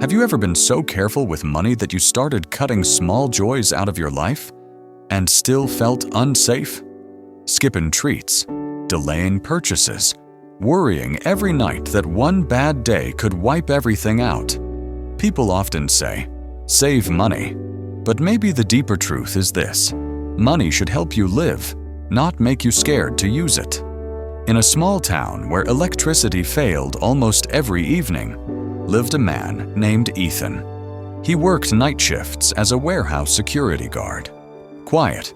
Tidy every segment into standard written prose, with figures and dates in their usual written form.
Have you ever been so careful with money that you started cutting small joys out of your life and still felt unsafe? Skipping treats, delaying purchases, worrying every night that one bad day could wipe everything out. People often say, save money. But maybe the deeper truth is this: money should help you live, not make you scared to use it. In a small town where electricity failed almost every evening, lived a man named Ethan. He worked night shifts as a warehouse security guard. Quiet,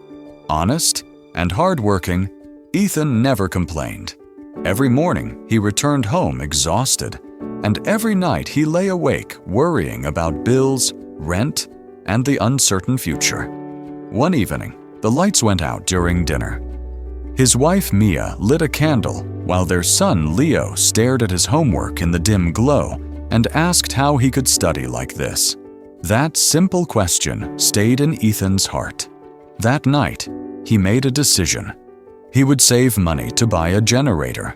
honest, and hardworking, Ethan never complained. Every morning he returned home exhausted, and every night he lay awake worrying about bills, rent, and the uncertain future. One evening, the lights went out during dinner. His wife Mia lit a candle while their son Leo stared at his homework in the dim glow and asked how he could study like this. That simple question stayed in Ethan's heart. That night, he made a decision. He would save money to buy a generator.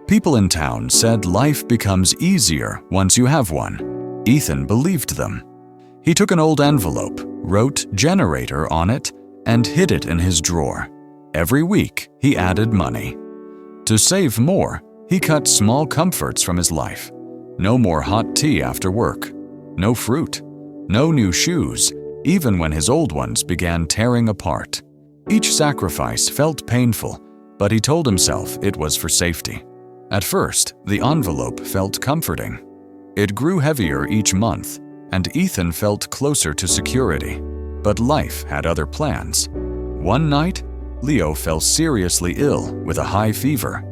People in town said life becomes easier once you have one. Ethan believed them. He took an old envelope, wrote "generator" on it, and hid it in his drawer. Every week, he added money. To save more, he cut small comforts from his life. No more hot tea after work. No fruit. No new shoes, even when his old ones began tearing apart. Each sacrifice felt painful, but he told himself it was for safety. At first, the envelope felt comforting. It grew heavier each month, and Ethan felt closer to security. But life had other plans. One night, Leo fell seriously ill with a high fever.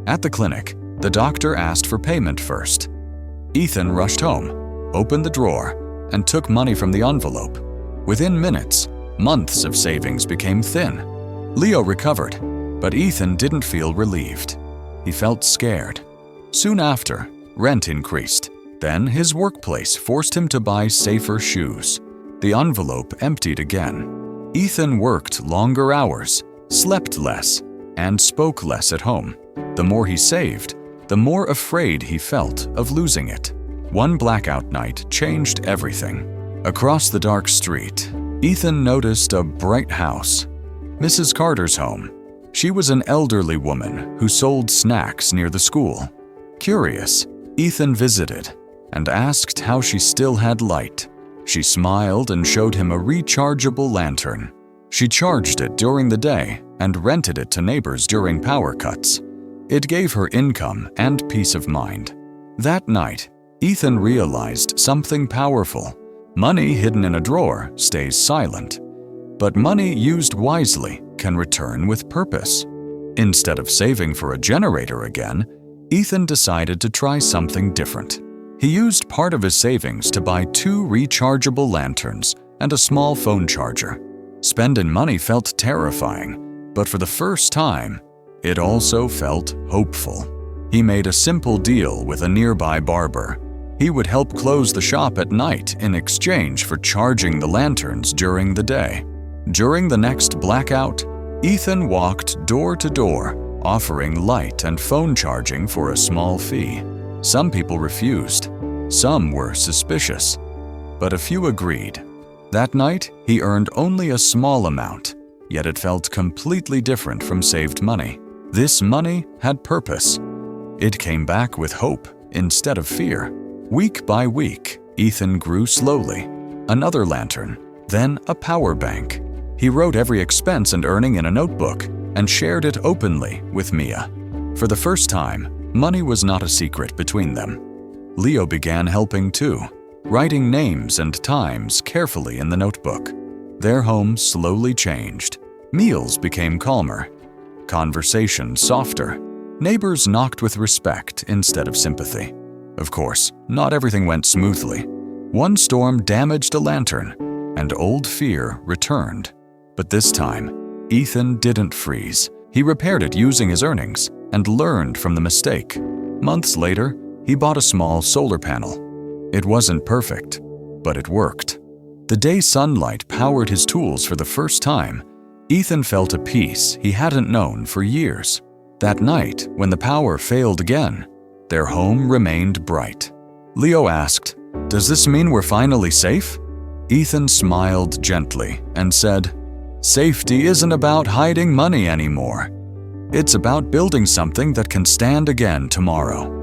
At the clinic, the doctor asked for payment first. Ethan rushed home, opened the drawer, and took money from the envelope. Within minutes, months of savings became thin. Leo recovered, but Ethan didn't feel relieved. He felt scared. Soon after, rent increased. Then his workplace forced him to buy safer shoes. The envelope emptied again. Ethan worked longer hours, slept less, and spoke less at home. The more he saved, the more afraid he felt of losing it. One blackout night changed everything. Across the dark street, Ethan noticed a bright house. Mrs. Carter's home. She was an elderly woman who sold snacks near the school. Curious, Ethan visited and asked how she still had light. She smiled and showed him a rechargeable lantern. She charged it during the day and rented it to neighbors during power cuts. It gave her income and peace of mind. That night, Ethan realized something powerful. Money hidden in a drawer stays silent, but money used wisely can return with purpose. Instead of saving for a generator again, Ethan decided to try something different. He used part of his savings to buy 2 rechargeable lanterns and a small phone charger. Spending money felt terrifying, but for the first time, it also felt hopeful. He made a simple deal with a nearby barber. He would help close the shop at night in exchange for charging the lanterns during the day. During the next blackout, Ethan walked door to door, offering light and phone charging for a small fee. Some people refused. Some were suspicious, but a few agreed. That night, he earned only a small amount, yet it felt completely different from saved money. This money had purpose. It came back with hope instead of fear. Week by week, Ethan grew slowly. Another lantern, then a power bank. He wrote every expense and earning in a notebook and shared it openly with Mia. For the first time, money was not a secret between them. Leo began helping too, writing names and times carefully in the notebook. Their home slowly changed. Meals became calmer, conversation softer. Neighbors knocked with respect instead of sympathy. Of course, not everything went smoothly. One storm damaged a lantern, and old fear returned. But this time, Ethan didn't freeze. He repaired it using his earnings and learned from the mistake. Months later, he bought a small solar panel. It wasn't perfect, but it worked. The day sunlight powered his tools for the first time, Ethan felt a peace he hadn't known for years. That night, when the power failed again, their home remained bright. Leo asked, "Does this mean we're finally safe?" Ethan smiled gently and said, "Safety isn't about hiding money anymore. It's about building something that can stand again tomorrow."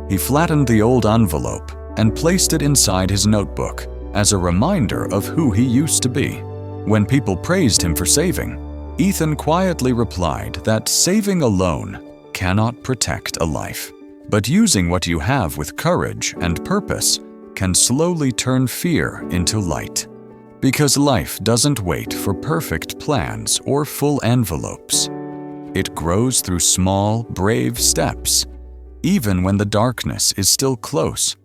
He flattened the old envelope and placed it inside his notebook as a reminder of who he used to be. When people praised him for saving, Ethan quietly replied that saving alone cannot protect a life, but using what you have with courage and purpose can slowly turn fear into light. Because life doesn't wait for perfect plans or full envelopes. It grows through small, brave steps, even when the darkness is still close.